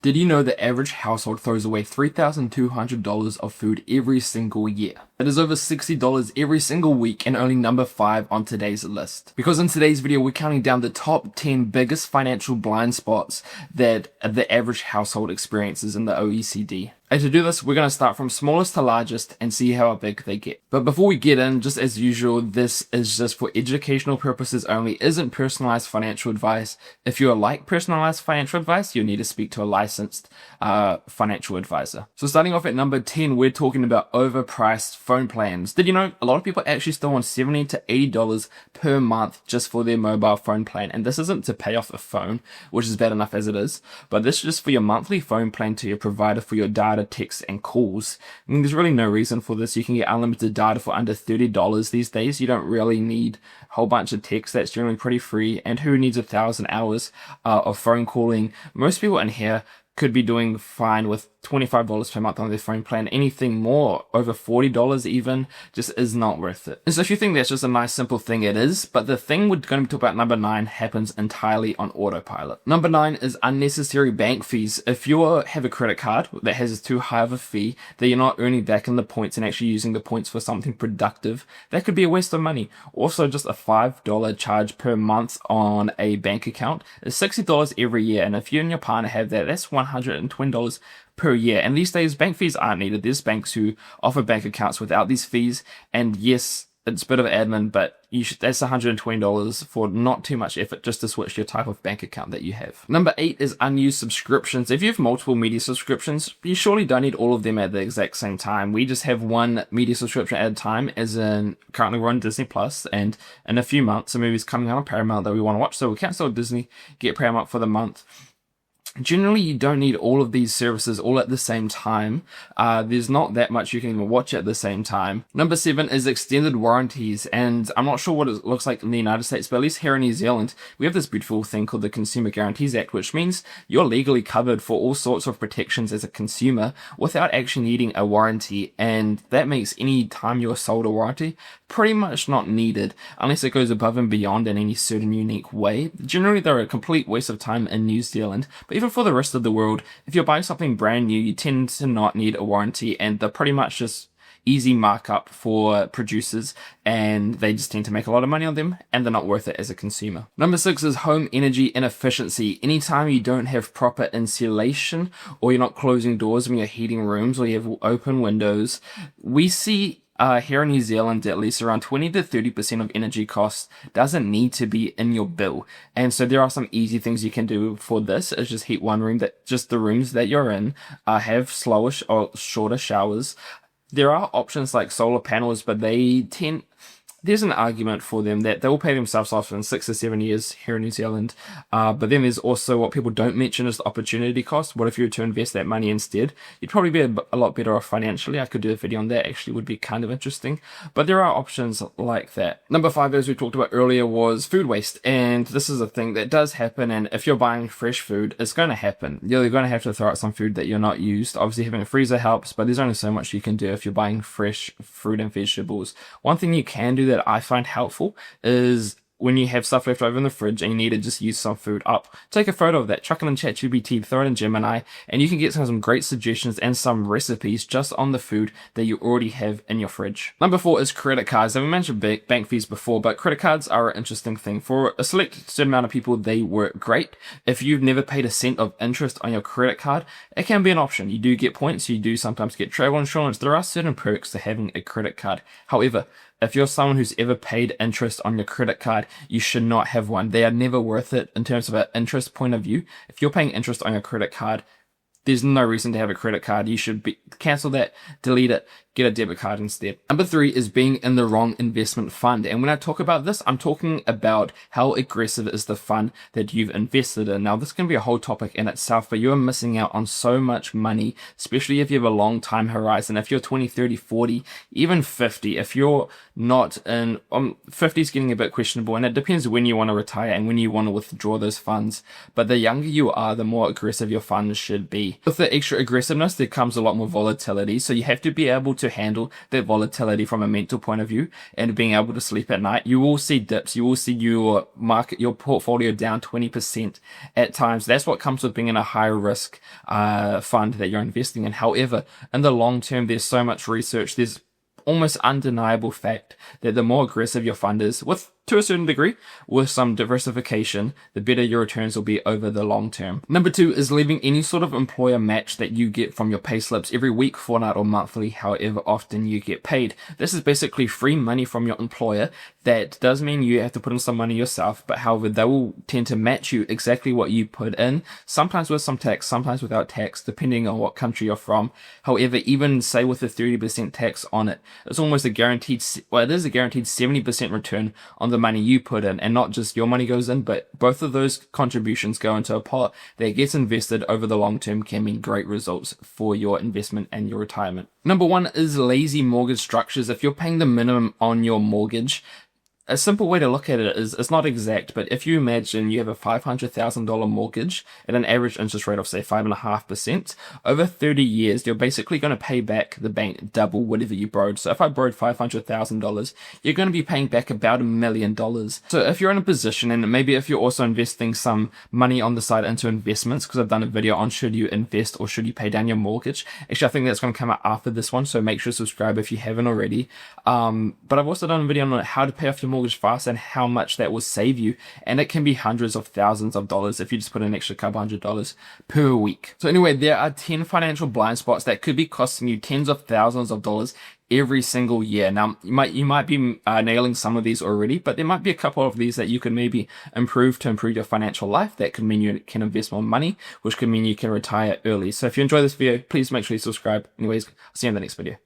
Did you know the average household throws away $3,200 of food every single year? It is over $60 every single week and only number 5 on today's list. Because in today's video, we're counting down the top 10 biggest financial blind spots that the average household experiences in the OECD. And to do this, we're going to start from smallest to largest and see how big they get. But before we get in, just as usual, this is just for educational purposes only, isn't personalized financial advice. If you like personalized financial advice, you'll need to speak to a licensed financial advisor. So starting off at number 10, we're talking about overpriced phone plans. Did you know a lot of people actually still want $70 to $80 per month just for their mobile phone plan? And this isn't to pay off a phone, which is bad enough as it is, but this is just for your monthly phone plan to your provider for your data, texts, and calls. I mean, there's really no reason for this. You can get unlimited data for under $30 these days. You don't really need a whole bunch of text. That's generally pretty free. And who needs 1,000 hours of phone calling? Most people in here could be doing fine with $25 per month on their phone plan. Anything more, over $40 even, just is not worth it. And so if you think that's just a nice simple thing, it is. But the thing we're going to talk about number 9 happens entirely on autopilot. Number 9 is unnecessary bank fees. If you have a credit card that has too high of a fee that you're not earning back in the points and actually using the points for something productive, that could be a waste of money. Also, just a $5 charge per month on a bank account is $60 every year. And if you and your partner have that, that's $120 per year. And these days, bank fees aren't needed. There's banks who offer bank accounts without these fees. And yes, it's a bit of admin, but that's $120 for not too much effort just to switch your type of bank account that you have. Number 8 is unused subscriptions. If you have multiple media subscriptions, you surely don't need all of them at the exact same time. We just have one media subscription at a time, as in currently we're on Disney Plus, and in a few months, a movie's coming out on Paramount that we want to watch. So we cancel Disney, get Paramount for the month. Generally, you don't need all of these services all at the same time. There's not that much you can even watch at the same time. Number 7 is extended warranties, and I'm not sure what it looks like in the United States, but at least here in New Zealand, we have this beautiful thing called the Consumer Guarantees Act, which means you're legally covered for all sorts of protections as a consumer without actually needing a warranty, and that makes any time you're sold a warranty pretty much not needed unless it goes above and beyond in any certain unique way. Generally, they're a complete waste of time in New Zealand, but even for the rest of the world, if you're buying something brand new, you tend to not need a warranty, and they're pretty much just easy markup for producers, and they just tend to make a lot of money on them, and they're not worth it as a consumer. Number 6 is home energy inefficiency. Anytime you don't have proper insulation, or you're not closing doors when you're heating rooms, or you have open windows, we see here in New Zealand, at least around 20 to 30% of energy costs doesn't need to be in your bill. And so there are some easy things you can do for this. Is just heat one room, that just the rooms that you're in have slower or shorter showers. There are options like solar panels, but there's an argument for them that they will pay themselves off in 6 to 7 years here in New Zealand. But then there's also what people don't mention is the opportunity cost. What if you were to invest that money instead? You'd probably be a lot better off financially. I could do a video on that, actually would be kind of interesting. But there are options like that. Number 5, as we talked about earlier, was food waste. And this is a thing that does happen. And if you're buying fresh food, it's going to happen. You're going to have to throw out some food that you're not used. Obviously, having a freezer helps, but there's only so much you can do if you're buying fresh fruit and vegetables. One thing you can do that I find helpful is when you have stuff left over in the fridge and you need to just use some food up, take a photo of that, chuck it in ChatGPT, throw it in Gemini, and you can get some great suggestions and some recipes just on the food that you already have in your fridge. Number 4 is credit cards. And we mentioned bank fees before, but credit cards are an interesting thing. For a select certain amount of people, they work great. If you've never paid a cent of interest on your credit card, it can be an option. You do get points, you do sometimes get travel insurance. There are certain perks to having a credit card. However, if you're someone who's ever paid interest on your credit card, you should not have one. They are never worth it in terms of an interest point of view. If you're paying interest on your credit card, there's no reason to have a credit card. You should cancel that, delete it, get a debit card instead. Number 3 is being in the wrong investment fund. And when I talk about this, I'm talking about how aggressive is the fund that you've invested in. Now, this can be a whole topic in itself, but you are missing out on so much money, especially if you have a long time horizon. If you're 20, 30, 40, even 50, if you're not in, 50 is getting a bit questionable, and it depends when you want to retire and when you want to withdraw those funds. But the younger you are, the more aggressive your funds should be. With the extra aggressiveness, there comes a lot more volatility. So you have to be able to handle that volatility from a mental point of view and being able to sleep at night, you will see dips. You will see your portfolio down 20% at times. That's what comes with being in a high risk fund that you're investing in. However, in the long term, there's so much research. There's almost undeniable fact that the more aggressive your fund is, to a certain degree, with some diversification, the better your returns will be over the long term. Number 2 is leaving any sort of employer match that you get from your pay slips every week, fortnight, or monthly, however often you get paid. This is basically free money from your employer. That does mean you have to put in some money yourself, but however, they will tend to match you exactly what you put in, sometimes with some tax, sometimes without tax, depending on what country you're from. However, even say with a 30% tax on it, it's almost a guaranteed, well, it is a guaranteed 70% return on the money you put in, and not just your money goes in, but both of those contributions go into a pot that gets invested over the long term, can mean great results for your investment and your retirement. Number 1 is lazy mortgage structures. If you're paying the minimum on your mortgage, a simple way to look at it is, it's not exact, but if you imagine you have a $500,000 mortgage at an average interest rate of say 5.5%, over 30 years, you're basically going to pay back the bank double whatever you borrowed. So if I borrowed $500,000, you're going to be paying back about $1 million. So if you're in a position, and maybe if you're also investing some money on the side into investments, because I've done a video on should you invest or should you pay down your mortgage. Actually, I think that's going to come out after this one, so make sure to subscribe if you haven't already. But I've also done a video on how to pay off your mortgage fast and how much that will save you, and it can be hundreds of thousands of dollars if you just put an extra couple $100 per week. So anyway, there are 10 financial blind spots that could be costing you tens of thousands of dollars every single year. Now, you might be nailing some of these already, but there might be a couple of these that you can maybe improve to improve your financial life. That could mean you can invest more money, which could mean you can retire early. So if you enjoy this video, please make sure you subscribe. Anyways, I'll see you in the next video.